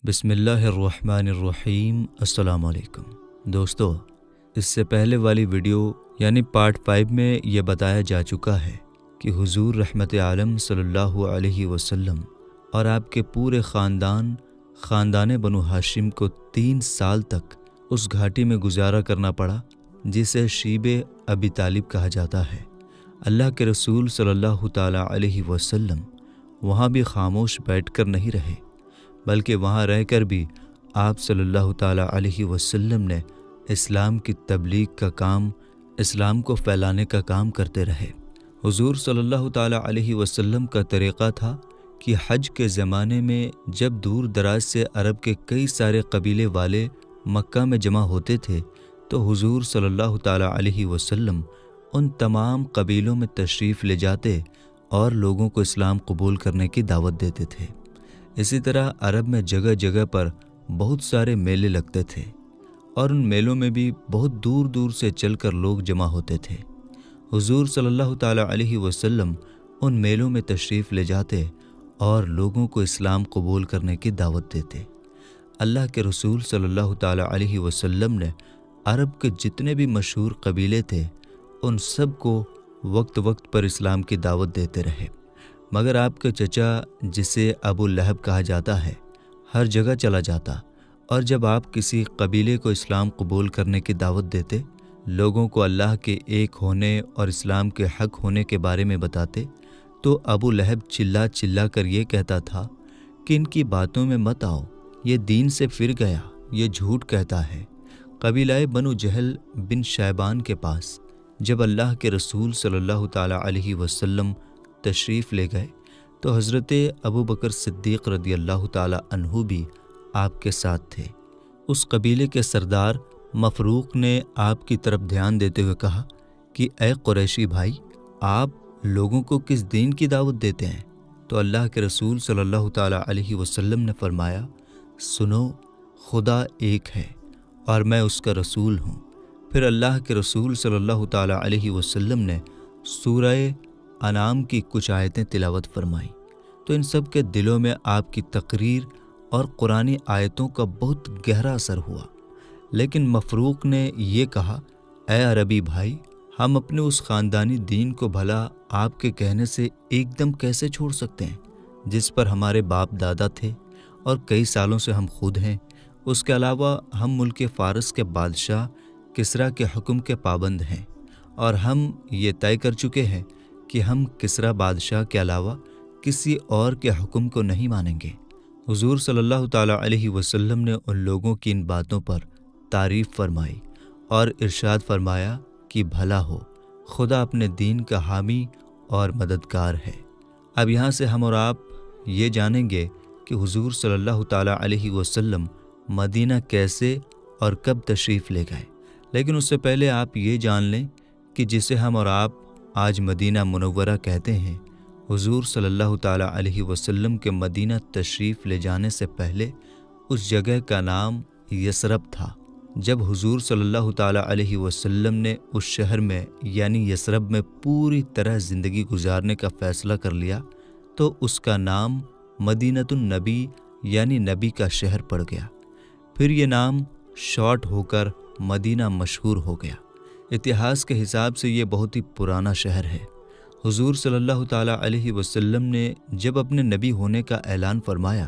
بسم اللہ الرحمن الرحیم۔ السلام علیکم دوستو، اس سے پہلے والی ویڈیو یعنی پارٹ 5 میں یہ بتایا جا چکا ہے کہ حضور رحمت عالم صلی اللہ علیہ وسلم اور آپ کے پورے خاندان بنو ہاشم کو 3 سال تک اس گھاٹی میں گزارا کرنا پڑا جسے شیب ابی طالب کہا جاتا ہے۔ اللہ کے رسول صلی اللہ تعالیٰ علیہ وسلم وہاں بھی خاموش بیٹھ کر نہیں رہے، بلکہ وہاں رہ کر بھی آپ صلی اللہ تعالیٰ علیہ وسلم نے اسلام کی تبلیغ کا کام، اسلام کو پھیلانے کا کام کرتے رہے۔ حضور صلی اللہ تعالیٰ علیہ وسلم کا طریقہ تھا کہ حج کے زمانے میں جب دور دراز سے عرب کے کئی سارے قبیلے والے مکہ میں جمع ہوتے تھے تو حضور صلی اللہ تعالیٰ علیہ وسلم ان تمام قبیلوں میں تشریف لے جاتے اور لوگوں کو اسلام قبول کرنے کی دعوت دیتے تھے۔ اسی طرح عرب میں جگہ جگہ پر بہت سارے میلے لگتے تھے اور ان میلوں میں بھی بہت دور دور سے چل کر لوگ جمع ہوتے تھے۔ حضور صلی اللہ تعالیٰ علیہ وسلم ان میلوں میں تشریف لے جاتے اور لوگوں کو اسلام قبول کرنے کی دعوت دیتے۔ اللہ کے رسول صلی اللہ تعالیٰ علیہ وسلم نے عرب کے جتنے بھی مشہور قبیلے تھے ان سب کو وقت وقت پر اسلام کی دعوت دیتے رہے، مگر آپ کے چچا جسے ابو لہب کہا جاتا ہے ہر جگہ چلا جاتا، اور جب آپ کسی قبیلے کو اسلام قبول کرنے کی دعوت دیتے، لوگوں کو اللہ کے ایک ہونے اور اسلام کے حق ہونے کے بارے میں بتاتے، تو ابو لہب چلا چلا کر یہ کہتا تھا کہ ان کی باتوں میں مت آؤ، یہ دین سے پھر گیا، یہ جھوٹ کہتا ہے۔ قبیلہ بنو جہل بن شیبان کے پاس جب اللہ کے رسول صلی اللہ تعالیٰ علیہ وسلم تشریف لے گئے تو حضرت ابو بکر صدیق رضی اللہ تعالیٰ عنہ بھی آپ کے ساتھ تھے۔ اس قبیلے کے سردار مفروق نے آپ کی طرف دھیان دیتے ہوئے کہا کہ اے قریشی بھائی، آپ لوگوں کو کس دین کی دعوت دیتے ہیں؟ تو اللہ کے رسول صلی اللہ تعالیٰ علیہ وسلم نے فرمایا، سنو، خدا ایک ہے اور میں اس کا رسول ہوں۔ پھر اللہ کے رسول صلی اللہ تعالیٰ علیہ وسلم نے سورہ انعام کی کچھ آیتیں تلاوت فرمائیں تو ان سب کے دلوں میں آپ کی تقریر اور قرآنی آیتوں کا بہت گہرا اثر ہوا۔ لیکن مفروق نے یہ کہا، اے عربی بھائی، ہم اپنے اس خاندانی دین کو بھلا آپ کے کہنے سے ایک دم کیسے چھوڑ سکتے ہیں جس پر ہمارے باپ دادا تھے اور کئی سالوں سے ہم خود ہیں؟ اس کے علاوہ ہم ملک فارس کے بادشاہ کسریٰ کے حکم کے پابند ہیں، اور ہم یہ طے کر چکے ہیں کہ ہم کسریٰ بادشاہ کے علاوہ کسی اور کے حکم کو نہیں مانیں گے۔ حضور صلی اللہ تعالیٰ علیہ وسلم نے ان لوگوں کی ان باتوں پر تعریف فرمائی اور ارشاد فرمایا کہ بھلا ہو، خدا اپنے دین کا حامی اور مددگار ہے۔ اب یہاں سے ہم اور آپ یہ جانیں گے کہ حضور صلی اللہ تعالیٰ علیہ وسلم مدینہ کیسے اور کب تشریف لے گئے، لیکن اس سے پہلے آپ یہ جان لیں کہ جسے ہم اور آپ آج مدینہ منورہ کہتے ہیں، حضور صلی اللہ تعالیٰ علیہ وسلم کے مدینہ تشریف لے جانے سے پہلے اس جگہ کا نام یثرب تھا۔ جب حضور صلی اللہ تعالیٰ علیہ وسلم نے اس شہر میں یعنی یثرب میں پوری طرح زندگی گزارنے کا فیصلہ کر لیا تو اس کا نام مدینۃ النبی یعنی نبی کا شہر پڑ گیا۔ پھر یہ نام شارٹ ہو کر مدینہ مشہور ہو گیا۔ اتہاس کے حساب سے یہ بہت ہی پرانا شہر ہے۔ حضور صلی اللہ تعالیٰ علیہ وسلم نے جب اپنے نبی ہونے کا اعلان فرمایا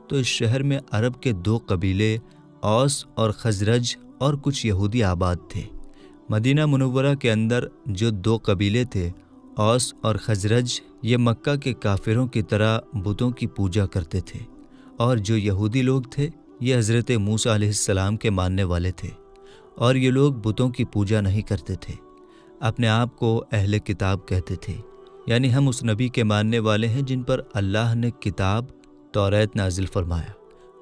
تو اس شہر میں عرب کے 2 قبیلے اوس اور خزرج اور کچھ یہودی آباد تھے۔ مدینہ منورہ کے اندر جو 2 قبیلے تھے، اوس اور خزرج، یہ مکہ کے کافروں کی طرح بتوں کی پوجا کرتے تھے، اور جو یہودی لوگ تھے یہ حضرت موسیٰ علیہ السلام کے ماننے والے تھے، اور یہ لوگ بتوں کی پوجا نہیں کرتے تھے، اپنے آپ کو اہل کتاب کہتے تھے، یعنی ہم اس نبی کے ماننے والے ہیں جن پر اللہ نے کتاب توریت نازل فرمایا۔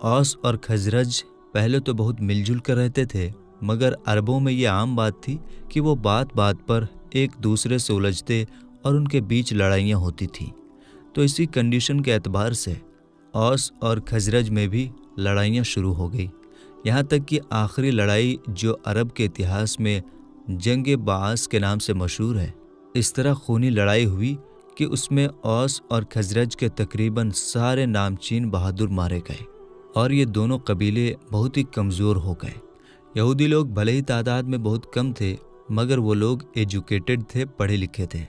اوس اور خزرج پہلے تو بہت مل جل کر رہتے تھے، مگر عربوں میں یہ عام بات تھی کہ وہ بات بات پر ایک دوسرے سے الجھتے اور ان کے بیچ لڑائیاں ہوتی تھیں۔ تو اسی کنڈیشن کے اعتبار سے اوس اور خزرج میں بھی لڑائیاں شروع ہو گئی، یہاں تک کہ آخری لڑائی جو عرب کے اتہاس میں جنگ بعاث کے نام سے مشہور ہے، اس طرح خونی لڑائی ہوئی کہ اس میں اوس اور خزرج کے تقریباً سارے نامچین بہادر مارے گئے، اور یہ دونوں قبیلے بہت ہی کمزور ہو گئے۔ یہودی لوگ بھلے ہی تعداد میں بہت کم تھے، مگر وہ لوگ ایجوکیٹڈ تھے، پڑھے لکھے تھے۔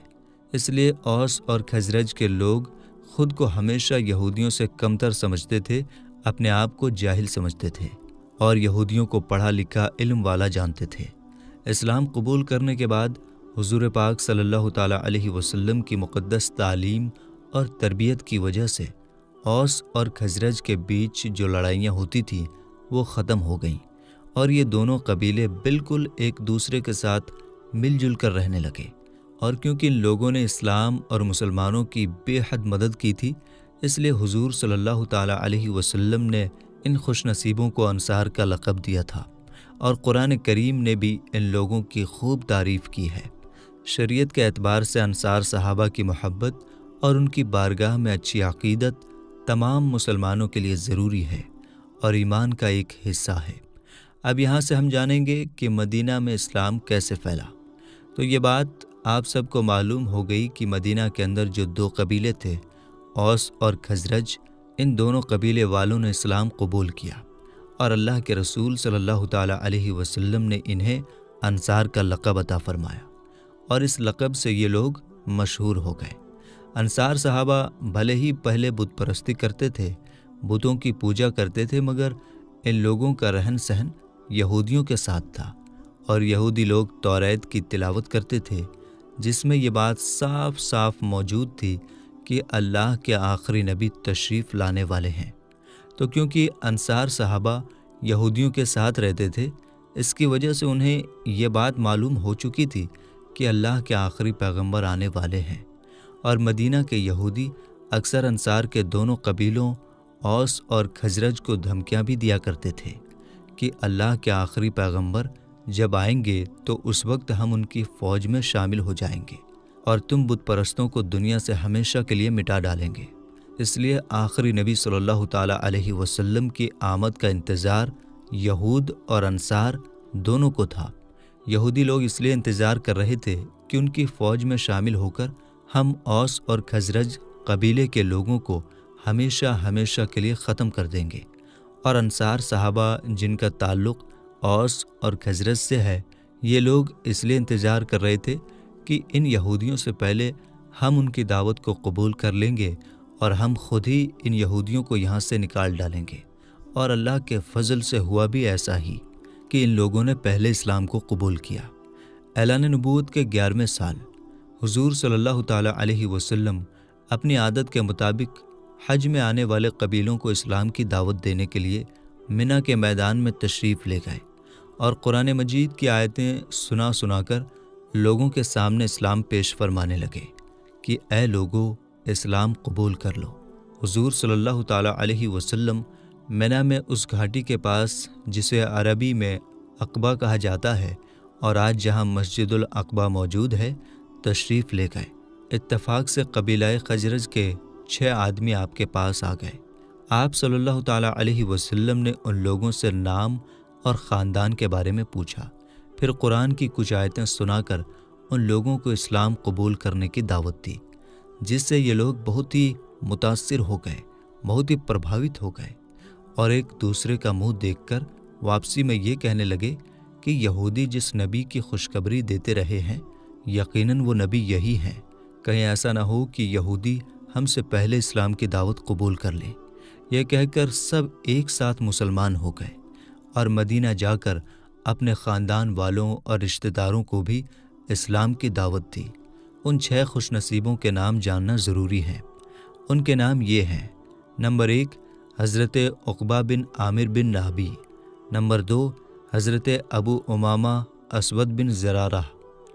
اس لیے اوس اور خزرج کے لوگ خود کو ہمیشہ یہودیوں سے کمتر سمجھتے تھے، اپنے آپ کو جاہل سمجھتے تھے اور یہودیوں کو پڑھا لکھا علم والا جانتے تھے۔ اسلام قبول کرنے کے بعد حضور پاک صلی اللہ تعالیٰ علیہ وسلم کی مقدس تعلیم اور تربیت کی وجہ سے اوس اور خزرج کے بیچ جو لڑائیاں ہوتی تھیں وہ ختم ہو گئیں، اور یہ دونوں قبیلے بالکل ایک دوسرے کے ساتھ مل جل کر رہنے لگے۔ اور کیونکہ ان لوگوں نے اسلام اور مسلمانوں کی بے حد مدد کی تھی، اس لیے حضور صلی اللہ تعالیٰ علیہ وسلم نے ان خوش نصیبوں کو انصار کا لقب دیا تھا، اور قرآن کریم نے بھی ان لوگوں کی خوب تعریف کی ہے۔ شریعت کے اعتبار سے انصار صحابہ کی محبت اور ان کی بارگاہ میں اچھی عقیدت تمام مسلمانوں کے لیے ضروری ہے اور ایمان کا ایک حصہ ہے۔ اب یہاں سے ہم جانیں گے کہ مدینہ میں اسلام کیسے پھیلا۔ تو یہ بات آپ سب کو معلوم ہو گئی کہ مدینہ کے اندر جو دو قبیلے تھے، اوس اور خزرج، ان دونوں قبیلے والوں نے اسلام قبول کیا، اور اللہ کے رسول صلی اللہ تعالیٰ علیہ وسلم نے انہیں انصار کا لقب عطا فرمایا، اور اس لقب سے یہ لوگ مشہور ہو گئے۔ انصار صحابہ بھلے ہی پہلے بت پرستی کرتے تھے، بتوں کی پوجا کرتے تھے، مگر ان لوگوں کا رہن سہن یہودیوں کے ساتھ تھا، اور یہودی لوگ توریت کی تلاوت کرتے تھے، جس میں یہ بات صاف صاف موجود تھی کہ اللہ کے آخری نبی تشریف لانے والے ہیں۔ تو کیونکہ انصار صحابہ یہودیوں کے ساتھ رہتے تھے، اس کی وجہ سے انہیں یہ بات معلوم ہو چکی تھی کہ اللہ کے آخری پیغمبر آنے والے ہیں، اور مدینہ کے یہودی اکثر انصار کے دونوں قبیلوں اوس اور خزرج کو دھمکیاں بھی دیا کرتے تھے کہ اللہ کے آخری پیغمبر جب آئیں گے تو اس وقت ہم ان کی فوج میں شامل ہو جائیں گے اور تم بت پرستوں کو دنیا سے ہمیشہ کے لیے مٹا ڈالیں گے۔ اس لیے آخری نبی صلی اللہ تعالیٰ علیہ وسلم کی آمد کا انتظار یہود اور انصار دونوں کو تھا۔ یہودی لوگ اس لیے انتظار کر رہے تھے کہ ان کی فوج میں شامل ہو کر ہم اوس اور خزرج قبیلے کے لوگوں کو ہمیشہ ہمیشہ کے لیے ختم کر دیں گے، اور انصار صحابہ جن کا تعلق اوس اور خزرج سے ہے، یہ لوگ اس لیے انتظار کر رہے تھے کہ ان یہودیوں سے پہلے ہم ان کی دعوت کو قبول کر لیں گے اور ہم خود ہی ان یہودیوں کو یہاں سے نکال ڈالیں گے۔ اور اللہ کے فضل سے ہوا بھی ایسا ہی کہ ان لوگوں نے پہلے اسلام کو قبول کیا۔ اعلان نبوت کے 11ویں سال حضور صلی اللہ تعالیٰ علیہ وسلم اپنی عادت کے مطابق حج میں آنے والے قبیلوں کو اسلام کی دعوت دینے کے لیے منی کے میدان میں تشریف لے گئے، اور قرآن مجید کی آیتیں سنا کر لوگوں کے سامنے اسلام پیش فرمانے لگے کہ اے لوگو، اسلام قبول کر لو۔ حضور صلی اللہ تعالیٰ علیہ وسلم منی میں اس گھاٹی کے پاس جسے عربی میں عقبہ کہا جاتا ہے اور آج جہاں مسجد العقبہ موجود ہے، تشریف لے گئے۔ اتفاق سے قبیلہ خزرج کے 6 آدمی آپ کے پاس آ گئے۔ آپ صلی اللہ تعالیٰ علیہ وسلم نے ان لوگوں سے نام اور خاندان کے بارے میں پوچھا، پھر قرآن کی کچھ آیتیں سنا کر ان لوگوں کو اسلام قبول کرنے کی دعوت دی، جس سے یہ لوگ بہت ہی متاثر ہو گئے، بہت ہی پربھاوت ہو گئے، اور ایک دوسرے کا منہ دیکھ کر واپسی میں یہ کہنے لگے کہ یہودی جس نبی کی خوشخبری دیتے رہے ہیں، یقیناً وہ نبی یہی ہیں، کہیں ایسا نہ ہو کہ یہودی ہم سے پہلے اسلام کی دعوت قبول کر لیں۔ یہ کہہ کر سب ایک ساتھ مسلمان ہو گئے، اور مدینہ جا کر اپنے خاندان والوں اور رشتہ داروں کو بھی اسلام کی دعوت دی۔ ان 6 خوش نصیبوں کے نام جاننا ضروری ہے۔ ان کے نام یہ ہیں: نمبر 1 حضرت عقبہ بن عامر بن نابی، نمبر 2 حضرت ابو امامہ اسود بن زرارہ،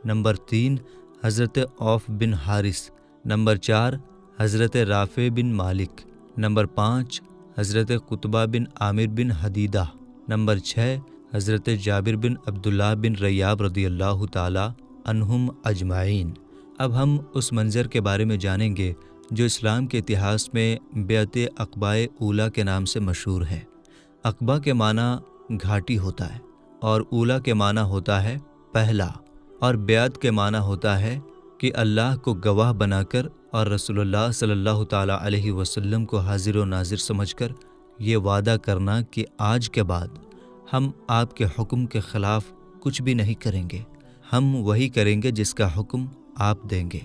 نمبر 3 حضرت عوف بن حارث، نمبر 4 حضرت رافع بن مالک، نمبر 5 حضرت قطبہ بن عامر بن حدیدہ، نمبر 6 حضرت جابر بن عبداللہ بن ریاب رضی اللہ تعالی عنہم اجمعین۔ اب ہم اس منظر کے بارے میں جانیں گے جو اسلام کے اتہاس میں بیعت عقبہ اولیٰ کے نام سے مشہور ہے۔ عقبہ کے معنی گھاٹی ہوتا ہے، اور اولیٰ کے معنی ہوتا ہے پہلا، اور بیعت کے معنی ہوتا ہے کہ اللہ کو گواہ بنا کر اور رسول اللہ صلی اللہ تعالیٰ علیہ وسلم کو حاضر و ناظر سمجھ کر یہ وعدہ کرنا کہ آج کے بعد ہم آپ کے حکم کے خلاف کچھ بھی نہیں کریں گے، ہم وہی کریں گے جس کا حکم آپ دیں گے۔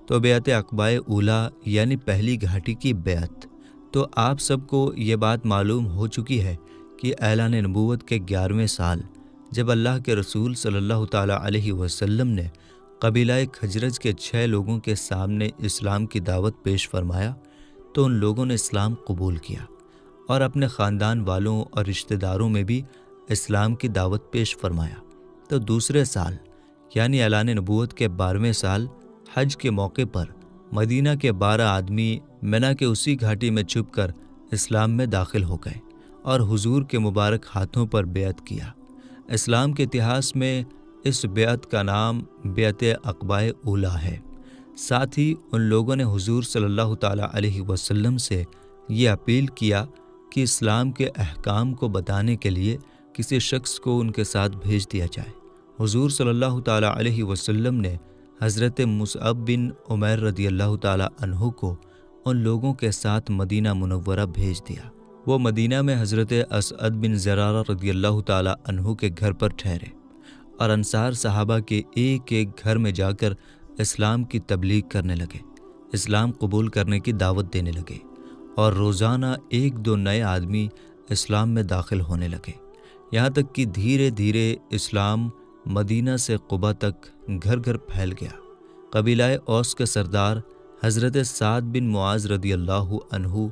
تو بیعت عقبہ اولیٰ یعنی پہلی گھاٹی کی بیعت۔ تو آپ سب کو یہ بات معلوم ہو چکی ہے کہ اعلان نبوت کے 11ویں سال جب اللہ کے رسول صلی اللہ تعالیٰ علیہ وسلم نے قبیلہ خزرج کے 6 لوگوں کے سامنے اسلام کی دعوت پیش فرمایا تو ان لوگوں نے اسلام قبول کیا اور اپنے خاندان والوں اور رشتہ داروں میں بھی اسلام کی دعوت پیش فرمایا۔ تو دوسرے سال یعنی اعلان نبوت کے 12ویں سال حج کے موقع پر مدینہ کے 12 آدمی منا کے اسی گھاٹی میں چھپ کر اسلام میں داخل ہو گئے اور حضور کے مبارک ہاتھوں پر بیعت کیا۔ اسلام کے اتہاس میں اس بیعت کا نام بیعت عقبہ اولیٰ ہے۔ ساتھ ہی ان لوگوں نے حضور صلی اللہ تعالیٰ علیہ وسلم سے یہ اپیل کیا کہ اسلام کے احکام کو بتانے کے لیے کسی شخص کو ان کے ساتھ بھیج دیا جائے۔ حضور صلی اللہ تعالیٰ علیہ وسلم نے حضرت مصعب بن عمیر رضی اللہ تعالیٰ عنہ کو ان لوگوں کے ساتھ مدینہ منورہ بھیج دیا۔ وہ مدینہ میں حضرت اسعد بن زرارہ رضی اللہ تعالیٰ عنہ کے گھر پر ٹھہرے اور انصار صحابہ کے ایک ایک گھر میں جا کر اسلام کی تبلیغ کرنے لگے، اسلام قبول کرنے کی دعوت دینے لگے اور روزانہ 1-2 نئے آدمی اسلام میں داخل ہونے لگے، یہاں تک کہ دھیرے دھیرے اسلام مدینہ سے قبا تک گھر گھر پھیل گیا۔ قبیلہ اوس کے سردار حضرت سعد بن معاذ رضی اللہ عنہ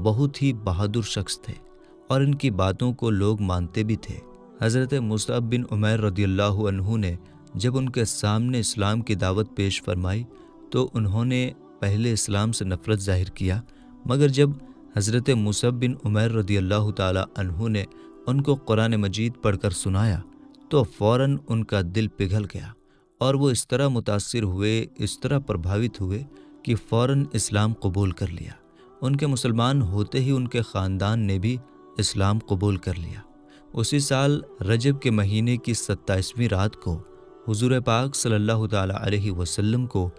بہت ہی بہادر شخص تھے اور ان کی باتوں کو لوگ مانتے بھی تھے۔ حضرت مصعب بن عمیر رضی اللہ عنہ نے جب ان کے سامنے اسلام کی دعوت پیش فرمائی تو انہوں نے پہلے اسلام سے نفرت ظاہر کیا، مگر جب حضرت مصعب بن عمیر رضی اللہ تعالیٰ عنہ نے ان کو قرآن مجید پڑھ کر سنایا تو فوراً ان کا دل پگھل گیا اور وہ اس طرح متاثر ہوئے، اس طرح پربھاوت ہوئے کہ فوراً اسلام قبول کر لیا۔ ان کے مسلمان ہوتے ہی ان کے خاندان نے بھی اسلام قبول کر لیا۔ اسی سال رجب کے مہینے کی 27ویں رات کو حضور پاک صلی اللہ تعالیٰ علیہ وسلم کو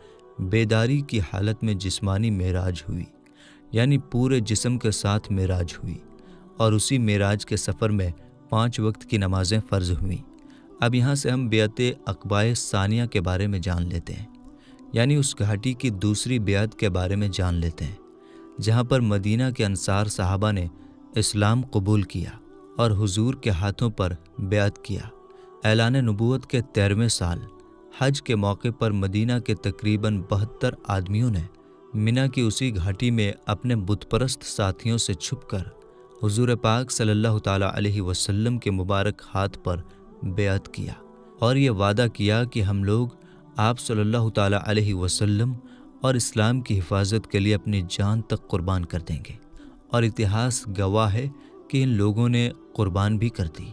بیداری کی حالت میں جسمانی معراج ہوئی، یعنی پورے جسم کے ساتھ معراج ہوئی، اور اسی معراج کے سفر میں 5 وقت کی نمازیں فرض ہوئیں۔ اب یہاں سے ہم بیعت عقبہ ثانیہ کے بارے میں جان لیتے ہیں، یعنی اس گھاٹی کی دوسری بیعت کے بارے میں جان لیتے ہیں جہاں پر مدینہ کے انصار صحابہ نے اسلام قبول کیا اور حضور کے ہاتھوں پر بیعت کیا۔ اعلان نبوت کے 13ویں سال حج کے موقع پر مدینہ کے تقریباً 72 آدمیوں نے منا کی اسی گھاٹی میں اپنے بت پرست ساتھیوں سے چھپ کر حضور پاک صلی اللہ تعالیٰ علیہ وسلم کے مبارک ہاتھ پر بیعت کیا اور یہ وعدہ کیا کہ ہم لوگ آپ صلی اللہ تعالیٰ علیہ وسلم اور اسلام کی حفاظت کے لیے اپنی جان تک قربان کر دیں گے، اور اتہاس گواہ ہے کہ ان لوگوں نے قربان بھی کر دی۔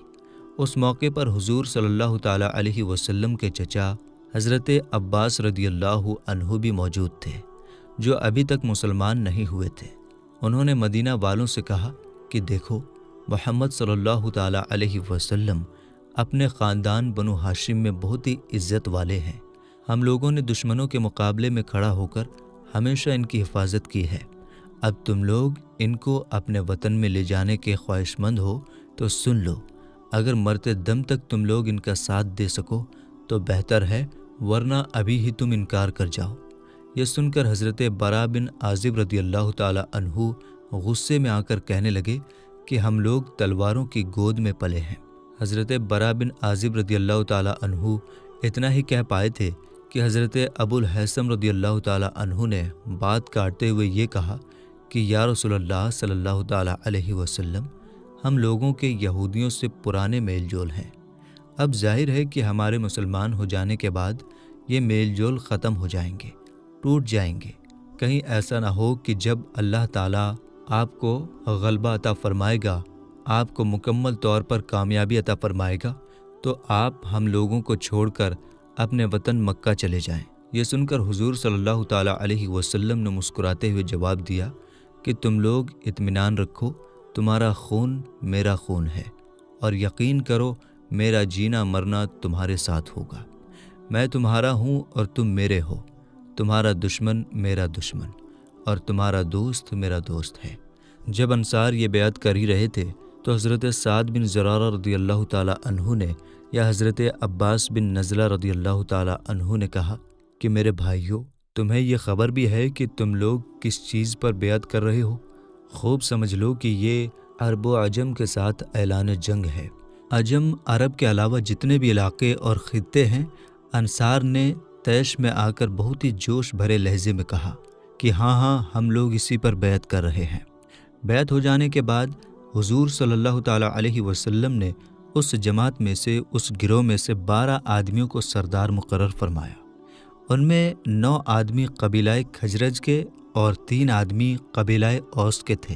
اس موقع پر حضور صلی اللہ تعالیٰ علیہ وسلم کے چچا حضرت عباس رضی اللہ عنہ بھی موجود تھے، جو ابھی تک مسلمان نہیں ہوئے تھے۔ انہوں نے مدینہ والوں سے کہا کہ دیکھو، محمد صلی اللہ تعالیٰ علیہ وسلم اپنے خاندان بنو ہاشم میں بہت ہی عزت والے ہیں۔ ہم لوگوں نے دشمنوں کے مقابلے میں کھڑا ہو کر ہمیشہ ان کی حفاظت کی ہے۔ اب تم لوگ ان کو اپنے وطن میں لے جانے کے خواہش مند ہو تو سن لو، اگر مرتے دم تک تم لوگ ان کا ساتھ دے سکو تو بہتر ہے، ورنہ ابھی ہی تم انکار کر جاؤ۔ یہ سن کر حضرت برا بن عازب رضی اللہ تعالیٰ عنہ غصے میں آ کر کہنے لگے کہ ہم لوگ تلواروں کی گود میں پلے ہیں۔ حضرت برا بن عازب رضی اللہ تعالیٰ عنہ اتنا ہی کہہ پائے تھے کہ حضرت ابو الحیثم رضی اللہ تعالیٰ عنہ نے بات کاٹتے ہوئے یہ کہا کہ یا رسول اللہ صلی اللہ تعالیٰ علیہ وسلم، ہم لوگوں کے یہودیوں سے پرانے میل جول ہیں، اب ظاہر ہے کہ ہمارے مسلمان ہو جانے کے بعد یہ میل جول ختم ہو جائیں گے، ٹوٹ جائیں گے۔ کہیں ایسا نہ ہو کہ جب اللہ تعالیٰ آپ کو غلبہ عطا فرمائے گا، آپ کو مکمل طور پر کامیابی عطا فرمائے گا، تو آپ ہم لوگوں کو چھوڑ کر اپنے وطن مکہ چلے جائیں۔ یہ سن کر حضور صلی اللہ تعالیٰ علیہ وسلم نے مسکراتے ہوئے جواب دیا کہ تم لوگ اطمینان رکھو، تمہارا خون میرا خون ہے، اور یقین کرو میرا جینا مرنا تمہارے ساتھ ہوگا۔ میں تمہارا ہوں اور تم میرے ہو، تمہارا دشمن میرا دشمن اور تمہارا دوست میرا دوست ہے۔ جب انصار یہ بیعت کر ہی رہے تھے تو حضرت سعد بن زرارہ رضی اللہ تعالیٰ عنہ نے یا حضرت عباس بن نزلہ رضی اللہ تعالیٰ عنہ نے کہا کہ میرے بھائیو، تمہیں یہ خبر بھی ہے کہ تم لوگ کس چیز پر بیعت کر رہے ہو؟ خوب سمجھ لو کہ یہ عرب و عجم کے ساتھ اعلان جنگ ہے۔ عجم عرب کے علاوہ جتنے بھی علاقے اور خطے ہیں، انصار نے طیش میں آ کر بہت ہی جوش بھرے لہجے میں کہا کہ ہاں ہم لوگ اسی پر بیعت کر رہے ہیں۔ بیعت ہو جانے کے بعد حضور صلی اللہ تعالیٰ علیہ وسلم نے اس جماعت میں سے، اس گروہ میں سے 12 آدمیوں کو سردار مقرر فرمایا۔ ان میں 9 آدمی قبیلہ خزرج کے اور 3 آدمی قبیلہ اوس کے تھے۔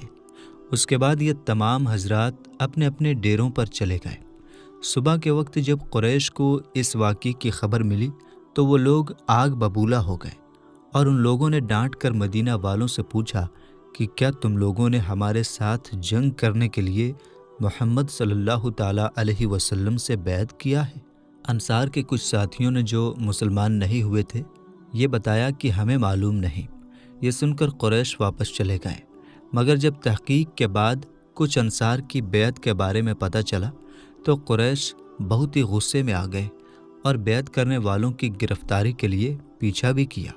اس کے بعد یہ تمام حضرات اپنے اپنے ڈیروں پر چلے گئے۔ صبح کے وقت جب قریش کو اس واقعے کی خبر ملی تو وہ لوگ آگ ببولہ ہو گئے، اور ان لوگوں نے ڈانٹ کر مدینہ والوں سے پوچھا کہ کیا تم لوگوں نے ہمارے ساتھ جنگ کرنے کے لیے محمد صلی اللہ تعالیٰ علیہ وسلم سے بیعت کیا ہے؟ انصار کے کچھ ساتھیوں نے جو مسلمان نہیں ہوئے تھے یہ بتایا کہ ہمیں معلوم نہیں۔ یہ سن کر قریش واپس چلے گئے، مگر جب تحقیق کے بعد کچھ انصار کی بیعت کے بارے میں پتہ چلا تو قریش بہت ہی غصے میں آ گئے اور بیعت کرنے والوں کی گرفتاری کے لیے پیچھا بھی کیا،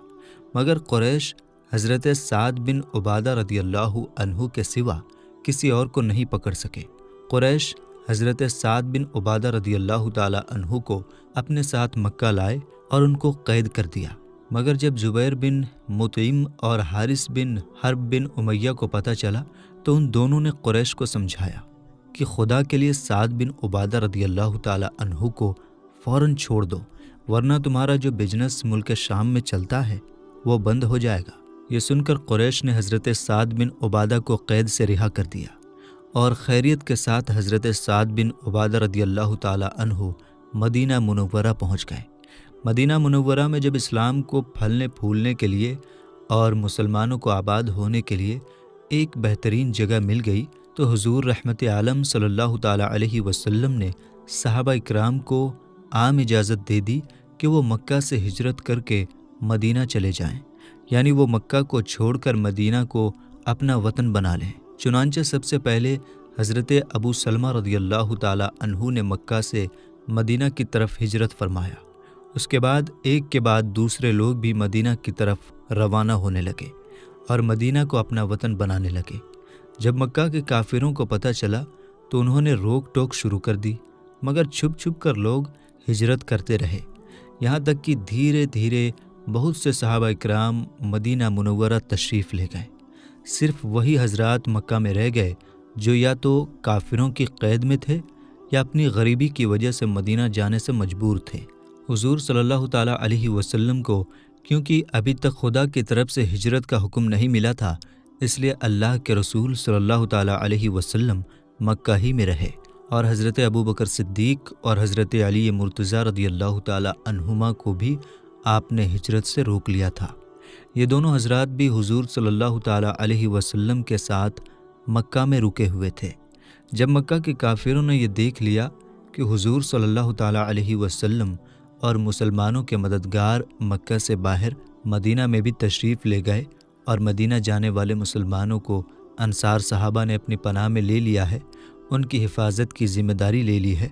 مگر قریش حضرت سعد بن عبادہ رضی اللہ عنہ کے سوا کسی اور کو نہیں پکڑ سکے۔ قریش حضرت سعد بن عبادہ رضی اللہ تعالی عنہ کو اپنے ساتھ مکہ لائے اور ان کو قید کر دیا، مگر جب زبیر بن مطعم اور حارث بن حرب بن امیہ کو پتہ چلا تو ان دونوں نے قریش کو سمجھایا کہ خدا کے لیے سعد بن عبادہ رضی اللہ تعالی عنہ کو فوراً چھوڑ دو، ورنہ تمہارا جو بزنس ملک شام میں چلتا ہے وہ بند ہو جائے گا۔ یہ سن کر قریش نے حضرت سعد بن عبادہ کو قید سے رہا کر دیا اور خیریت کے ساتھ حضرت سعد بن عبادہ رضی اللہ تعالی عنہ مدینہ منورہ پہنچ گئے۔ مدینہ منورہ میں جب اسلام کو پھلنے پھولنے کے لیے اور مسلمانوں کو آباد ہونے کے لیے ایک بہترین جگہ مل گئی تو حضور رحمت عالم صلی اللہ تعالیٰ علیہ وسلم نے صحابہ اکرام کو عام اجازت دے دی کہ وہ مکہ سے ہجرت کر کے مدینہ چلے جائیں، یعنی وہ مکہ کو چھوڑ کر مدینہ کو اپنا وطن بنا لیں۔ چنانچہ سب سے پہلے حضرت ابو سلمہ رضی اللہ تعالیٰ عنہ نے مکہ سے مدینہ کی طرف ہجرت فرمایا۔ اس کے بعد ایک کے بعد دوسرے لوگ بھی مدینہ کی طرف روانہ ہونے لگے اور مدینہ کو اپنا وطن بنانے لگے۔ جب مکہ کے کافروں کو پتہ چلا تو انہوں نے روک ٹوک شروع کر دی، مگر چھپ چھپ کر لوگ ہجرت کرتے رہے، یہاں تک کہ دھیرے دھیرے بہت سے صحابہ اکرام مدینہ منورہ تشریف لے گئے۔ صرف وہی حضرات مکہ میں رہ گئے جو یا تو کافروں کی قید میں تھے یا اپنی غریبی کی وجہ سے مدینہ جانے سے مجبور تھے۔ حضور صلی اللہ تعالیٰ علیہ وسلم کو کیونکہ ابھی تک خدا کی طرف سے ہجرت کا حکم نہیں ملا تھا، اس لیے اللہ کے رسول صلی اللہ تعالیٰ علیہ وسلم مکہ ہی میں رہے، اور حضرت ابوبکر صدیق اور حضرت علی مرتضیٰ رضی اللہ تعالیٰ عنہما کو بھی آپ نے ہجرت سے روک لیا تھا۔ یہ دونوں حضرات بھی حضور صلی اللہ تعالیٰ علیہ وسلم کے ساتھ مکہ میں رکے ہوئے تھے۔ جب مکہ کے کافروں نے یہ دیکھ لیا کہ حضور صلی اللہ تعالیٰ علیہ وسلم اور مسلمانوں کے مددگار مکہ سے باہر مدینہ میں بھی تشریف لے گئے اور مدینہ جانے والے مسلمانوں کو انصار صحابہ نے اپنی پناہ میں لے لیا ہے، ان کی حفاظت کی ذمہ داری لے لی ہے،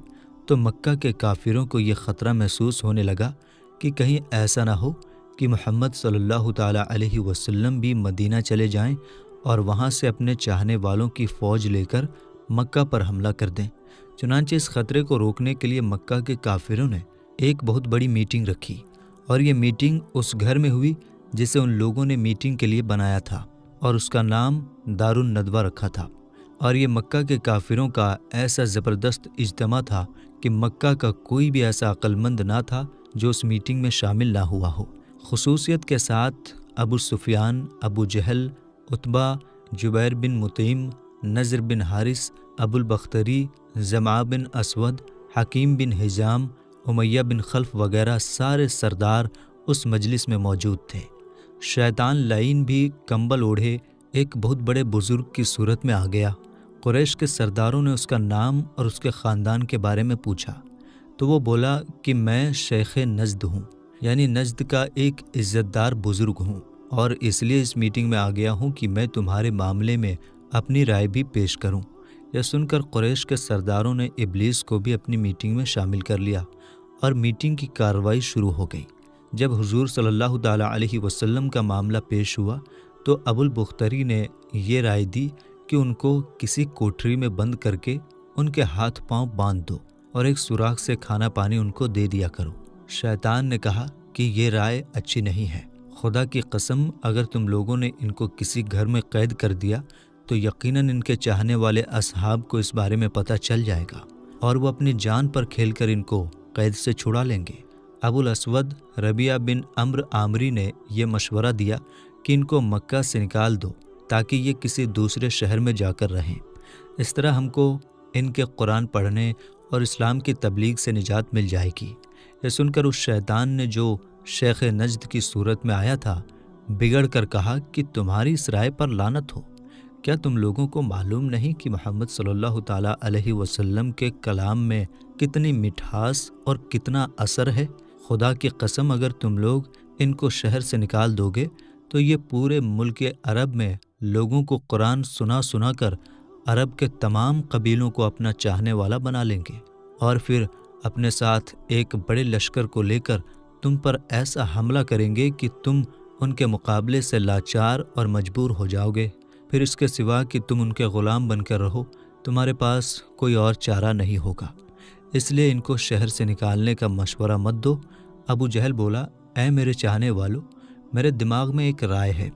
تو مکہ کے کافروں کو یہ خطرہ محسوس ہونے لگا کہ کہیں ایسا نہ ہو کہ محمد صلی اللہ تعالیٰ علیہ وسلم بھی مدینہ چلے جائیں اور وہاں سے اپنے چاہنے والوں کی فوج لے کر مکہ پر حملہ کر دیں۔ چنانچہ اس خطرے کو روکنے کے لیے مکہ کے کافروں نے ایک بہت بڑی میٹنگ رکھی، اور یہ میٹنگ اس گھر میں ہوئی جسے ان لوگوں نے میٹنگ کے لیے بنایا تھا، اور اس کا نام دار الندوہ رکھا تھا۔ اور یہ مکہ کے کافروں کا ایسا زبردست اجتماع تھا کہ مکہ کا کوئی بھی ایسا عقل مند نہ تھا جو اس میٹنگ میں شامل نہ ہوا ہو۔ خصوصیت کے ساتھ ابو سفیان، ابو جہل، عتبہ، جبیر بن مطعم، نضر بن حارث، ابو البختری، زمعہ بن اسود، حکیم بن حزام، امیہ بن خلف وغیرہ سارے سردار اس مجلس میں موجود تھے۔ شیطان لعین بھی کمبل اوڑھے ایک بہت بڑے بزرگ کی صورت میں آ گیا۔ قریش کے سرداروں نے اس کا نام اور اس کے خاندان کے بارے میں پوچھا تو وہ بولا کہ میں شیخ نجد ہوں، یعنی نجد کا ایک عزت دار بزرگ ہوں، اور اس لیے اس میٹنگ میں آ گیا ہوں کہ میں تمہارے معاملے میں اپنی رائے بھی پیش کروں۔ یہ سن کر قریش کے سرداروں نے ابلیس کو بھی اپنی میٹنگ میں شامل کر لیا اور میٹنگ کی کارروائی شروع ہو گئی۔ جب حضور صلی اللہ تعالیٰ علیہ وسلم کا معاملہ پیش ہوا تو ابو البختری نے یہ رائے دی کہ ان کو کسی کوٹری میں بند کر کے ان کے ہاتھ پاؤں باندھ دو اور ایک سوراخ سے کھانا پانی ان کو دے دیا کرو۔ شیطان نے کہا کہ یہ رائے اچھی نہیں ہے، خدا کی قسم اگر تم لوگوں نے ان کو کسی گھر میں قید کر دیا تو یقیناً ان کے چاہنے والے اصحاب کو اس بارے میں پتہ چل جائے گا اور وہ اپنی جان پر کھیل کر ان کو قید سے چھڑا لیں گے۔ ابو الاسود ربیعہ بن عمرو عامری نے یہ مشورہ دیا کہ ان کو مکہ سے نکال دو تاکہ یہ کسی دوسرے شہر میں جا کر رہیں، اس طرح ہم کو ان کے قرآن پڑھنے اور اسلام کی تبلیغ سے نجات مل جائے گی۔ یہ سن کر اس شیطان نے جو شیخ نجد کی صورت میں آیا تھا بگڑ کر کہا کہ تمہاری اس رائے پر لعنت ہو، کیا تم لوگوں کو معلوم نہیں کہ محمد صلی اللہ تعالیٰ علیہ وسلم کے کلام میں کتنی مٹھاس اور کتنا اثر ہے؟ خدا کی قسم اگر تم لوگ ان کو شہر سے نکال دو گے تو یہ پورے ملک عرب میں لوگوں کو قرآن سنا سنا کر عرب کے تمام قبیلوں کو اپنا چاہنے والا بنا لیں گے، اور پھر اپنے ساتھ ایک بڑے لشکر کو لے کر تم پر ایسا حملہ کریں گے کہ تم ان کے مقابلے سے لاچار اور مجبور ہو جاؤ گے۔ پھر اس کے سوا کہ تم ان کے غلام بن کر رہو، تمہارے پاس کوئی اور چارہ نہیں ہوگا، اس لیے ان کو شہر سے نکالنے کا مشورہ مت دو۔ ابو جہل بولا، اے میرے چاہنے والو، میرے دماغ میں ایک رائے ہے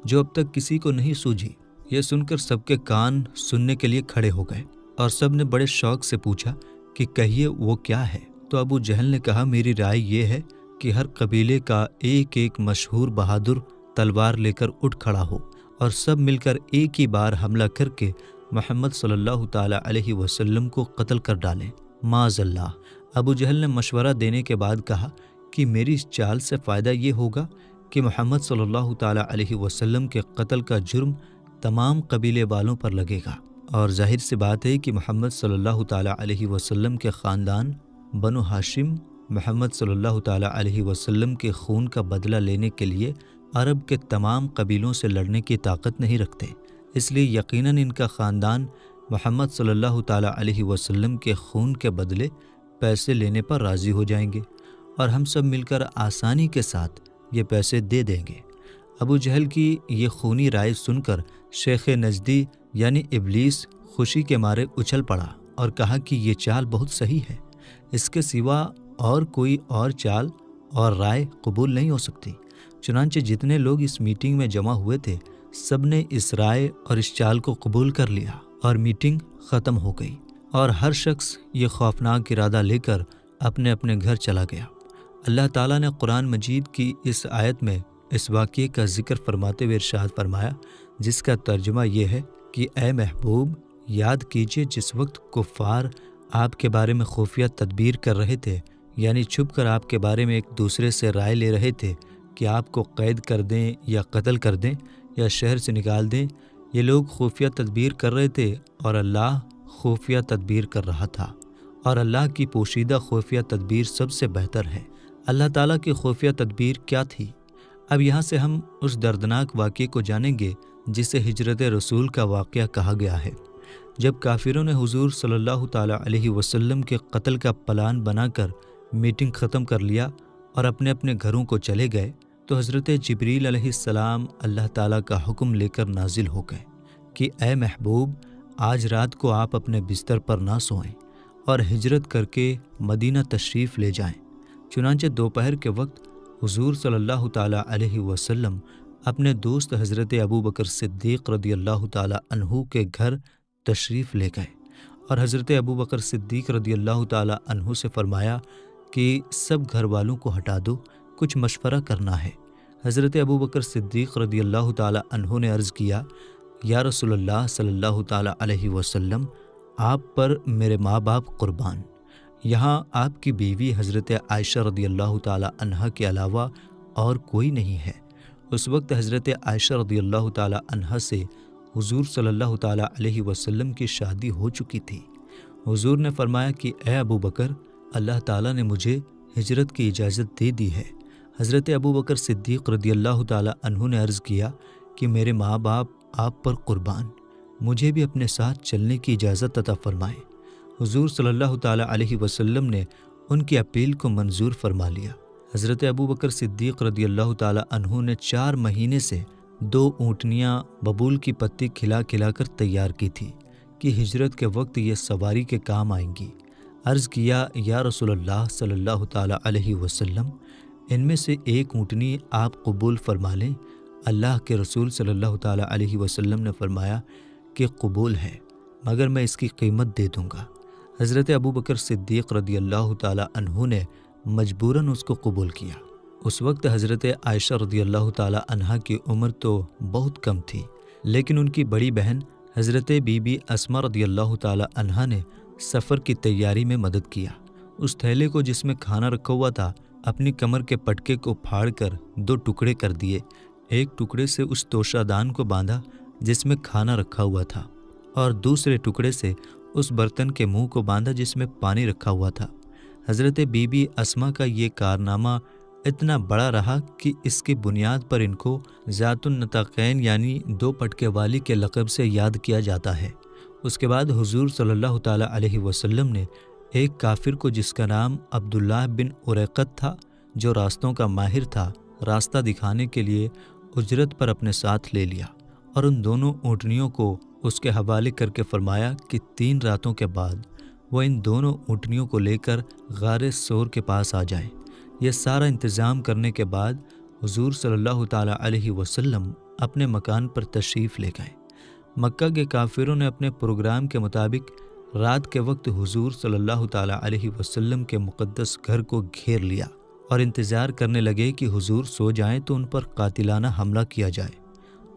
جو اب تک کسی کو نہیں سوجھی۔ یہ سن کر سب کے کان سننے کے لیے کھڑے ہو گئے اور سب نے بڑے شوق سے پوچھا کہ کہیے وہ کیا ہے؟ تو ابو جہل نے کہا، میری رائے یہ ہے کہ ہر قبیلے کا ایک ایک مشہور بہادر تلوار لے کر اٹھ کھڑا ہو اور سب مل کر ایک ہی بار حملہ کر کے محمد صلی اللہ تعالیٰ علیہ وسلم کو قتل کر ڈالیں۔ معاذ اللہ۔ ابو جہل نے مشورہ دینے کے بعد کہا کہ میری اس چال سے فائدہ یہ ہوگا کہ محمد صلی اللہ تعالیٰ علیہ وسلم کے قتل کا جرم تمام قبیلے والوں پر لگے گا، اور ظاہر سی بات ہے کہ محمد صلی اللہ تعالیٰ علیہ وسلم کے خاندان بنو ہاشم محمد صلی اللہ تعالیٰ علیہ وسلم کے خون کا بدلہ لینے کے لیے عرب کے تمام قبیلوں سے لڑنے کی طاقت نہیں رکھتے، اس لیے یقیناً ان کا خاندان محمد صلی اللہ تعالیٰ علیہ وسلم کے خون کے بدلے پیسے لینے پر راضی ہو جائیں گے اور ہم سب مل کر آسانی کے ساتھ یہ پیسے دے دیں گے۔ ابو جہل کی یہ خونی رائے سن کر شیخ نجدی یعنی ابلیس خوشی کے مارے اچھل پڑا اور کہا کہ یہ چال بہت صحیح ہے، اس کے سوا اور کوئی اور چال اور رائے قبول نہیں ہو سکتی۔ چنانچہ جتنے لوگ اس میٹنگ میں جمع ہوئے تھے سب نے اس رائے اور اس چال کو قبول کر لیا اور میٹنگ ختم ہو گئی اور ہر شخص یہ خوفناک ارادہ لے کر اپنے اپنے گھر چلا گیا۔ اللہ تعالیٰ نے قرآن مجید کی اس آیت میں اس واقعے کا ذکر فرماتے ہوئے ارشاد فرمایا، جس کا ترجمہ یہ ہے کہ اے محبوب، یاد کیجئے جس وقت کفار آپ کے بارے میں خفیہ تدبیر کر رہے تھے، یعنی چھپ کر آپ کے بارے میں ایک دوسرے سے رائے لے رہے تھے کہ آپ کو قید کر دیں یا قتل کر دیں یا شہر سے نکال دیں۔ یہ لوگ خفیہ تدبیر کر رہے تھے اور اللہ خفیہ تدبیر کر رہا تھا، اور اللہ کی پوشیدہ خفیہ تدبیر سب سے بہتر ہے۔ اللہ تعالیٰ کی خفیہ تدبیر کیا تھی؟ اب یہاں سے ہم اس دردناک واقعے کو جانیں گے جسے ہجرت رسول کا واقعہ کہا گیا ہے۔ جب کافروں نے حضور صلی اللہ تعالیٰ علیہ وسلم کے قتل کا پلان بنا کر میٹنگ ختم کر لیا اور اپنے اپنے گھروں کو چلے گئے تو حضرت جبریل علیہ السلام اللہ تعالیٰ کا حکم لے کر نازل ہو گئے کہ اے محبوب، آج رات کو آپ اپنے بستر پر نہ سوئیں اور ہجرت کر کے مدینہ تشریف لے جائیں۔ چنانچہ دوپہر کے وقت حضور صلی اللہ تعالیٰ علیہ وسلم اپنے دوست حضرت ابوبکر صدیق رضی اللہ تعالیٰ عنہ کے گھر تشریف لے گئے اور حضرت ابوبکر صدیق رضی اللہ تعالیٰ عنہ سے فرمایا کہ سب گھر والوں کو ہٹا دو، کچھ مشورہ کرنا ہے۔ حضرت ابوبکر صدیق رضی اللہ تعالیٰ عنہ نے عرض کیا، یا رسول اللہ صلی اللہ تعالیٰ علیہ وسلم، آپ پر میرے ماں باپ قربان، یہاں آپ کی بیوی حضرت عائشہ رضی اللہ تعالیٰ عنہا کے علاوہ اور کوئی نہیں ہے۔ اس وقت حضرت عائشہ رضی اللہ تعالیٰ عنہا سے حضور صلی اللہ تعالیٰ علیہ وسلم کی شادی ہو چکی تھی۔ حضور نے فرمایا کہ اے ابو بکر، اللہ تعالیٰ نے مجھے ہجرت کی اجازت دے دی ہے۔ حضرت ابوبکر صدیق رضی اللہ تعالیٰ عنہ نے عرض کیا کہ میرے ماں باپ آپ پر قربان، مجھے بھی اپنے ساتھ چلنے کی اجازت عطا فرمائیں۔ حضور صلی اللہ تعالیٰ علیہ وسلم نے ان کی اپیل کو منظور فرما لیا۔ حضرت ابوبکر صدیق رضی اللہ تعالیٰ عنہ نے 4 مہینے سے 2 اونٹنیاں ببول کی پتی کھلا کھلا کر تیار کی تھی کہ ہجرت کے وقت یہ سواری کے کام آئیں گی۔ عرض کیا، یا رسول اللہ صلی اللہ تعالیٰ علیہ وسلم، ان میں سے ایک اونٹنی آپ قبول فرما لیں۔ اللہ کے رسول صلی اللہ تعالیٰ علیہ وسلم نے فرمایا کہ قبول ہے، مگر میں اس کی قیمت دے دوں گا۔ حضرت ابوبکر صدیق رضی اللہ تعالیٰ عنہ نے مجبوراً اس کو قبول کیا۔ اس وقت حضرت عائشہ رضی اللہ تعالیٰ عنہا کی عمر تو بہت کم تھی، لیکن ان کی بڑی بہن حضرت بی بی اسماء رضی اللہ تعالیٰ عنہا نے سفر کی تیاری میں مدد کیا۔ اس تھیلے کو جس میں کھانا رکھا ہوا تھا اپنی کمر کے پٹکے کو پھاڑ کر 2 ٹکڑے کر دیے۔ ایک ٹکڑے سے اس توشہ دان کو باندھا جس میں کھانا رکھا ہوا تھا، اور دوسرے ٹکڑے سے اس برتن کے منہ کو باندھا جس میں پانی رکھا ہوا تھا۔ حضرت بی بی اسماء کا یہ کارنامہ اتنا بڑا رہا کہ اس کی بنیاد پر ان کو ذات النطاقین یعنی 2 پٹکے والی کے لقب سے یاد کیا جاتا ہے۔ اس کے بعد حضور صلی اللہ تعالیٰ علیہ وسلم نے ایک کافر کو جس کا نام عبداللہ بن اریقت تھا، جو راستوں کا ماہر تھا، راستہ دکھانے کے لیے اجرت پر اپنے ساتھ لے لیا، اور ان دونوں اونٹنیوں کو اس کے حوالے کر کے فرمایا کہ 3 راتوں کے بعد وہ ان دونوں اونٹنیوں کو لے کر غار سور کے پاس آ جائے۔ یہ سارا انتظام کرنے کے بعد حضور صلی اللہ تعالیٰ علیہ وسلم اپنے مکان پر تشریف لے گئے۔ مکہ کے کافروں نے اپنے پروگرام کے مطابق رات کے وقت حضور صلی اللہ تعالیٰ علیہ وسلم کے مقدس گھر کو گھیر لیا اور انتظار کرنے لگے کہ حضور سو جائیں تو ان پر قاتلانہ حملہ کیا جائے۔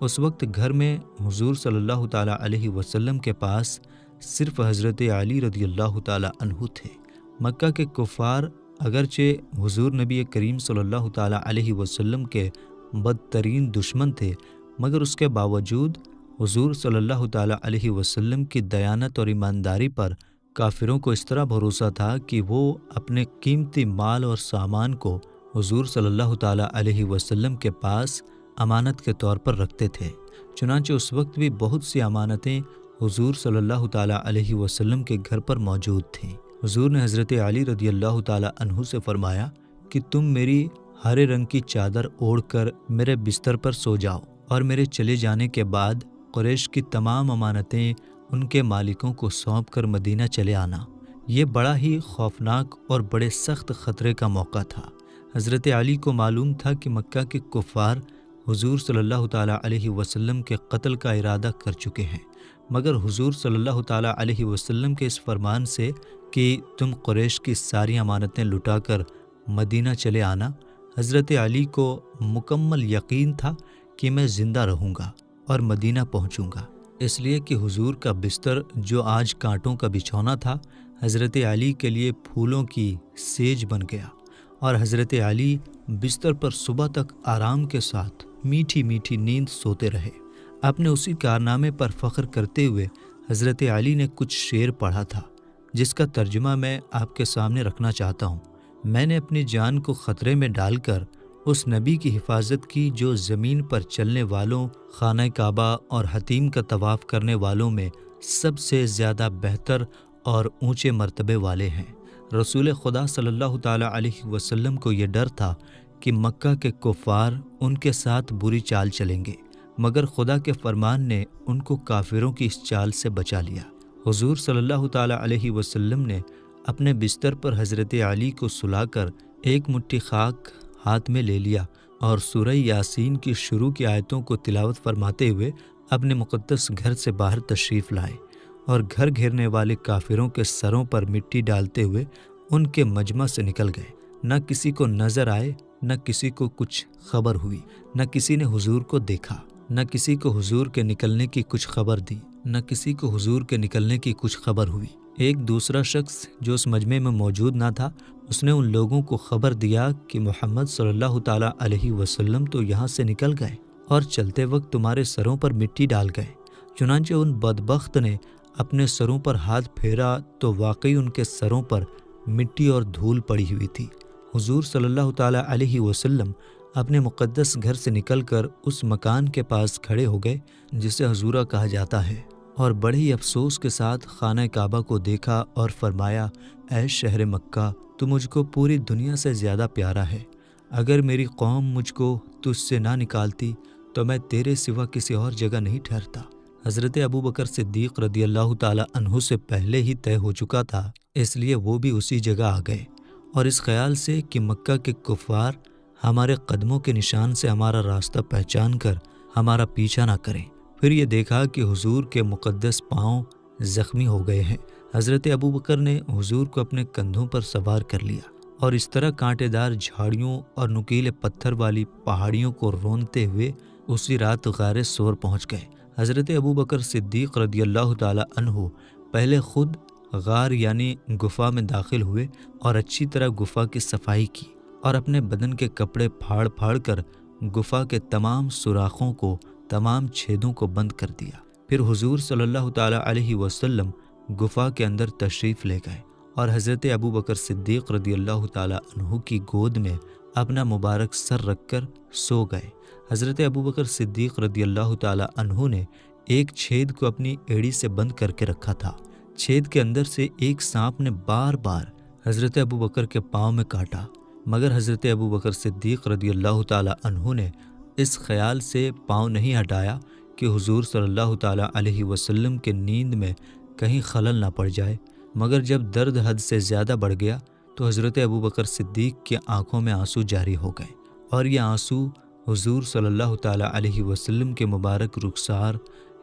اس وقت گھر میں حضور صلی اللہ تعالیٰ علیہ وسلم کے پاس صرف حضرت علی رضی اللہ تعالیٰ عنہ تھے۔ مکہ کے کفار اگرچہ حضور نبی کریم صلی اللہ تعالیٰ علیہ وسلم کے بدترین دشمن تھے، مگر اس کے باوجود حضور صلی اللہ تعالیٰ علیہ وسلم کی دیانت اور ایمانداری پر کافروں کو اس طرح بھروسہ تھا کہ وہ اپنے قیمتی مال اور سامان کو حضور صلی اللہ تعالیٰ علیہ وسلم کے پاس امانت کے طور پر رکھتے تھے۔ چنانچہ اس وقت بھی بہت سی امانتیں حضور صلی اللہ تعالیٰ علیہ وسلم کے گھر پر موجود تھیں۔ حضور نے حضرت علی رضی اللہ تعالیٰ عنہ سے فرمایا کہ تم میری ہرے رنگ کی چادر اوڑھ کر میرے بستر پر سو جاؤ، اور میرے چلے جانے کے بعد قریش کی تمام امانتیں ان کے مالکوں کو سونپ کر مدینہ چلے آنا۔ یہ بڑا ہی خوفناک اور بڑے سخت خطرے کا موقع تھا۔ حضرت علی کو معلوم تھا کہ مکہ کے کفار حضور صلی اللہ تعالیٰ علیہ وسلم کے قتل کا ارادہ کر چکے ہیں، مگر حضور صلی اللہ تعالیٰ علیہ وسلم کے اس فرمان سے کہ تم قریش کی ساری امانتیں لٹا کر مدینہ چلے آنا، حضرت علی کو مکمل یقین تھا کہ میں زندہ رہوں گا اور مدینہ پہنچوں گا۔ اس لیے کہ حضور کا بستر جو آج کانٹوں کا بچھونا تھا، حضرت علی کے لیے پھولوں کی سیج بن گیا، اور حضرت علی بستر پر صبح تک آرام کے ساتھ میٹھی میٹھی نیند سوتے رہے۔ اپنے اسی کارنامے پر فخر کرتے ہوئے حضرت علی نے کچھ شعر پڑھا تھا، جس کا ترجمہ میں آپ کے سامنے رکھنا چاہتا ہوں۔ میں نے اپنی جان کو خطرے میں ڈال کر اس نبی کی حفاظت کی جو زمین پر چلنے والوں، خانہ کعبہ اور حتیم کا طواف کرنے والوں میں سب سے زیادہ بہتر اور اونچے مرتبے والے ہیں۔ رسول خدا صلی اللہ تعالیٰ علیہ وسلم کو یہ ڈر تھا کہ مکہ کے کفار ان کے ساتھ بری چال چلیں گے، مگر خدا کے فرمان نے ان کو کافروں کی اس چال سے بچا لیا۔ حضور صلی اللہ تعالیٰ علیہ وسلم نے اپنے بستر پر حضرت علی کو سلا کر ایک مٹھی خاک ہاتھ میں لے لیا اور سورہ یاسین کی شروع کی آیتوں کو تلاوت فرماتے ہوئے اپنے مقدس گھر سے باہر تشریف لائے، اور گھر گھیرنے والے کافروں کے سروں پر مٹی ڈالتے ہوئے ان کے مجمع سے نکل گئے۔ نہ کسی کو نظر آئے، نہ کسی کو کچھ خبر ہوئی، نہ کسی نے حضور کو دیکھا، نہ کسی کو حضور کے نکلنے کی کچھ خبر دی، نہ کسی کو حضور کے نکلنے کی کچھ خبر ہوئی۔ ایک دوسرا شخص جو اس مجمع میں موجود نہ تھا، اس نے ان لوگوں کو خبر دیا کہ محمد صلی اللہ تعالیٰ علیہ وسلم تو یہاں سے نکل گئے اور چلتے وقت تمہارے سروں پر مٹی ڈال گئے۔ چنانچہ ان بدبخت نے اپنے سروں پر ہاتھ پھیرا تو واقعی ان کے سروں پر مٹی اور دھول پڑی ہوئی تھی۔ حضور صلی اللہ تعالیٰ علیہ وسلم اپنے مقدس گھر سے نکل کر اس مکان کے پاس کھڑے ہو گئے جسے حضورہ کہا جاتا ہے۔ اور بڑے ہی افسوس کے ساتھ خانہ کعبہ کو دیکھا اور فرمایا، اے شہر مکہ، تو مجھ کو پوری دنیا سے زیادہ پیارا ہے۔ اگر میری قوم مجھ کو تجھ سے نہ نکالتی تو میں تیرے سوا کسی اور جگہ نہیں ٹھہرتا۔ حضرت ابوبکر صدیق رضی اللہ تعالی عنہ سے پہلے ہی طے ہو چکا تھا، اس لیے وہ بھی اسی جگہ آ گئے، اور اس خیال سے کہ مکہ کے کفار ہمارے قدموں کے نشان سے ہمارا راستہ پہچان کر ہمارا پیچھا نہ کریں۔ پھر یہ دیکھا کہ حضور کے مقدس پاؤں زخمی ہو گئے ہیں۔ حضرت ابوبکر نے حضور کو اپنے کندھوں پر سوار کر لیا اور اس طرح کانٹے دار جھاڑیوں اور نکیلے پتھر والی پہاڑیوں کو رونتے ہوئے اسی رات غار ثور پہنچ گئے۔ حضرت ابوبکر صدیق رضی اللہ تعالی عنہ پہلے خود غار یعنی گفا میں داخل ہوئے اور اچھی طرح گفا کی صفائی کی اور اپنے بدن کے کپڑے پھاڑ پھاڑ کر گفا کے تمام سوراخوں کو، تمام چھیدوں کو بند کر دیا۔ پھر حضور صلی اللہ تعالی علیہ وسلم گفا کے اندر تشریف لے گئے اور حضرت ابوبکر صدیق رضی اللہ تعالی عنہ کی گود میں اپنا مبارک سر رکھ کر سو گئے۔ حضرت ابوبکر صدیق رضی اللہ تعالی عنہ نے ایک چھید کو اپنی ایڑی سے بند کر کے رکھا تھا۔ چھید کے اندر سے ایک سانپ نے بار بار حضرت ابوبکر کے پاؤں میں کاٹا، مگر حضرت ابوبکر صدیق رضی اللہ تعالی عنہ نے اس خیال سے پاؤں نہیں ہٹایا کہ حضور صلی اللہ تعالی علیہ وسلم کے نیند میں کہیں خلل نہ پڑ جائے، مگر جب درد حد سے زیادہ بڑھ گیا تو حضرت ابوبکر صدیق کی آنکھوں میں آنسو جاری ہو گئے، اور یہ آنسو حضور صلی اللہ تعالی علیہ وسلم کے مبارک رخسار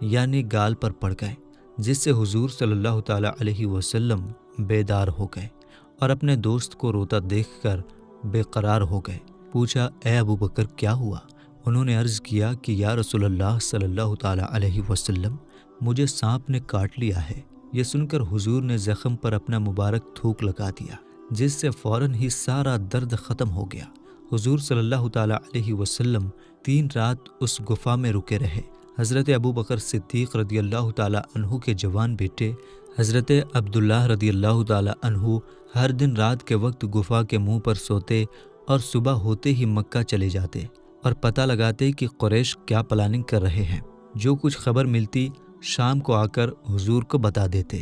یعنی گال پر پڑ گئے، جس سے حضور صلی اللہ تعالی علیہ وسلم بیدار ہو گئے اور اپنے دوست کو روتا دیکھ کر بے قرار ہو گئے۔ پوچھا، اے ابوبکر کیا ہوا؟ انہوں نے عرض کیا کہ یا رسول اللہ صلی اللہ تعالی علیہ وسلم، مجھے سانپ نے کاٹ لیا ہے۔ یہ سن کر حضور نے زخم پر اپنا مبارک تھوک لگا دیا، جس سے فوراً ہی سارا درد ختم ہو گیا۔ حضور صلی اللہ تعالی علیہ وسلم 3 رات اس گفا میں رکے رہے۔ حضرت ابوبکر صدیق رضی اللہ تعالی عنہ کے جوان بیٹے حضرت عبداللہ رضی اللہ تعالی عنہ ہر دن رات کے وقت گفا کے منہ پر سوتے اور صبح ہوتے ہی مکہ چلے جاتے اور پتہ لگاتے کہ قریش کیا پلاننگ کر رہے ہیں۔ جو کچھ خبر ملتی شام کو آ کر حضور کو بتا دیتے۔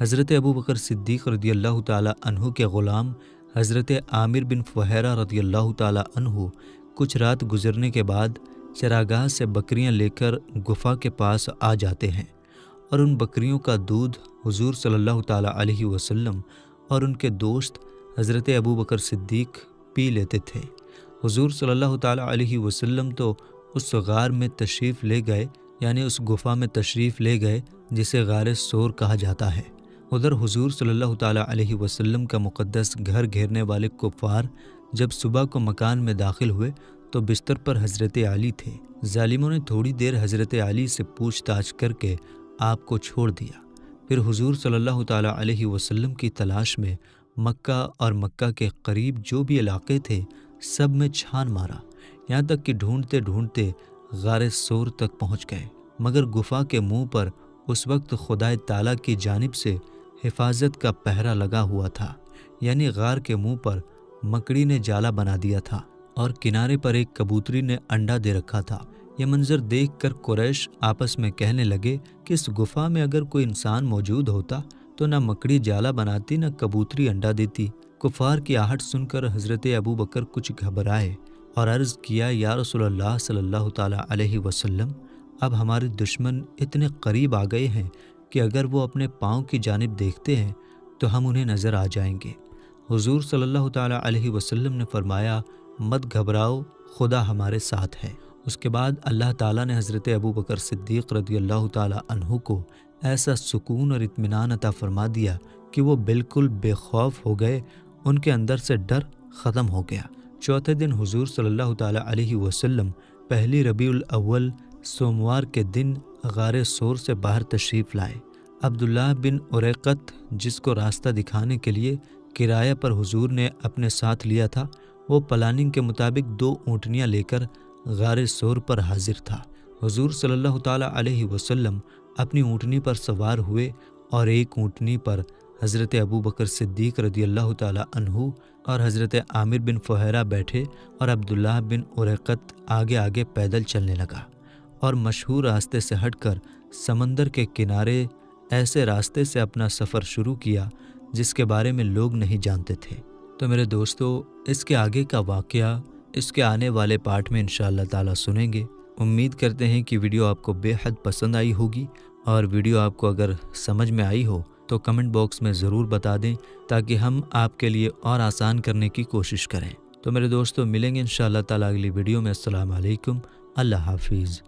حضرت ابوبکر صدیق رضی اللہ تعالی عنہ کے غلام حضرت عامر بن فہیرہ رضی اللہ تعالی عنہ کچھ رات گزرنے کے بعد چراگاہ سے بکریاں لے کر گفا کے پاس آ جاتے ہیں، اور ان بکریوں کا دودھ حضور صلی اللہ تعالی علیہ وسلم اور ان کے دوست حضرت ابوبکر صدیق پی لیتے تھے۔ حضور صلی اللہ تعالی علیہ وسلم تو اس غار میں تشریف لے گئے، یعنی اس گفا میں تشریف لے گئے جسے غار ثور کہا جاتا ہے۔ ادھر حضور صلی اللہ تعالی علیہ وسلم کا مقدس گھر گھیرنے والے کفار جب صبح کو مکان میں داخل ہوئے تو بستر پر حضرت علی تھے۔ ظالموں نے تھوڑی دیر حضرت علی سے پوچھ تاچھ کر کے آپ کو چھوڑ دیا، پھر حضور صلی اللہ تعالی علیہ وسلم کی تلاش میں مکہ اور مکہ کے قریب جو بھی علاقے تھے سب میں چھان مارا، یہاں تک کہ ڈھونڈتے ڈھونڈتے غار ثور تک پہنچ گئے، مگر گفا کے منہ پر اس وقت خدائے تعالیٰ کی جانب سے حفاظت کا پہرا لگا ہوا تھا، یعنی غار کے منہ پر مکڑی نے جالا بنا دیا تھا اور کنارے پر ایک کبوتری نے انڈا دے رکھا تھا۔ یہ منظر دیکھ کر قریش آپس میں کہنے لگے کہ اس گفا میں اگر کوئی انسان موجود ہوتا تو نہ مکڑی جالا بناتی نہ کبوتری انڈا دیتی۔ کفار کی آہٹ سن کر حضرت ابوبکر کچھ گھبرائے اور عرض کیا، یا رسول اللہ صلی اللہ تعالی علیہ وسلم، اب ہمارے دشمن اتنے قریب آ گئے ہیں کہ اگر وہ اپنے پاؤں کی جانب دیکھتے ہیں تو ہم انہیں نظر آ جائیں گے۔ حضور صلی اللہ تعالی علیہ وسلم نے فرمایا، مت گھبراؤ، خدا ہمارے ساتھ ہے۔ اس کے بعد اللہ تعالیٰ نے حضرت ابوبکر صدیق رضی اللہ تعالی عنہ کو ایسا سکون اور اطمینان عطا فرما دیا کہ وہ بالکل بے خوف ہو گئے، ان کے اندر سے ڈر ختم ہو گیا۔ چوتھے دن حضور صلی اللہ تعالی علیہ وسلم پہلی ربیع الاول سوموار کے دن غار ثور سے باہر تشریف لائے۔ عبداللہ بن اریقت، جس کو راستہ دکھانے کے لیے کرایہ پر حضور نے اپنے ساتھ لیا تھا، وہ پلاننگ کے مطابق 2 اونٹنیاں لے کر غار ثور پر حاضر تھا۔ حضور صلی اللہ تعالی علیہ وسلم اپنی اونٹنی پر سوار ہوئے اور ایک اونٹنی پر حضرت ابوبکر صدیق رضی اللہ تعالی عنہ اور حضرت عامر بن فہیرہ بیٹھے، اور عبداللہ بن اریقت آگے آگے پیدل چلنے لگا اور مشہور راستے سے ہٹ کر سمندر کے کنارے ایسے راستے سے اپنا سفر شروع کیا جس کے بارے میں لوگ نہیں جانتے تھے۔ تو میرے دوستو، اس کے آگے کا واقعہ اس کے آنے والے پارٹ میں انشاءاللہ تعالیٰ سنیں گے۔ امید کرتے ہیں کہ ویڈیو آپ کو بے حد پسند آئی ہوگی، اور ویڈیو آپ کو اگر سمجھ میں آئی ہو تو کمنٹ باکس میں ضرور بتا دیں تاکہ ہم آپ کے لیے اور آسان کرنے کی کوشش کریں۔ تو میرے دوستو، ملیں گے انشاءاللہ تعالیٰ اگلی ویڈیو میں۔ السلام علیکم، اللہ حافظ۔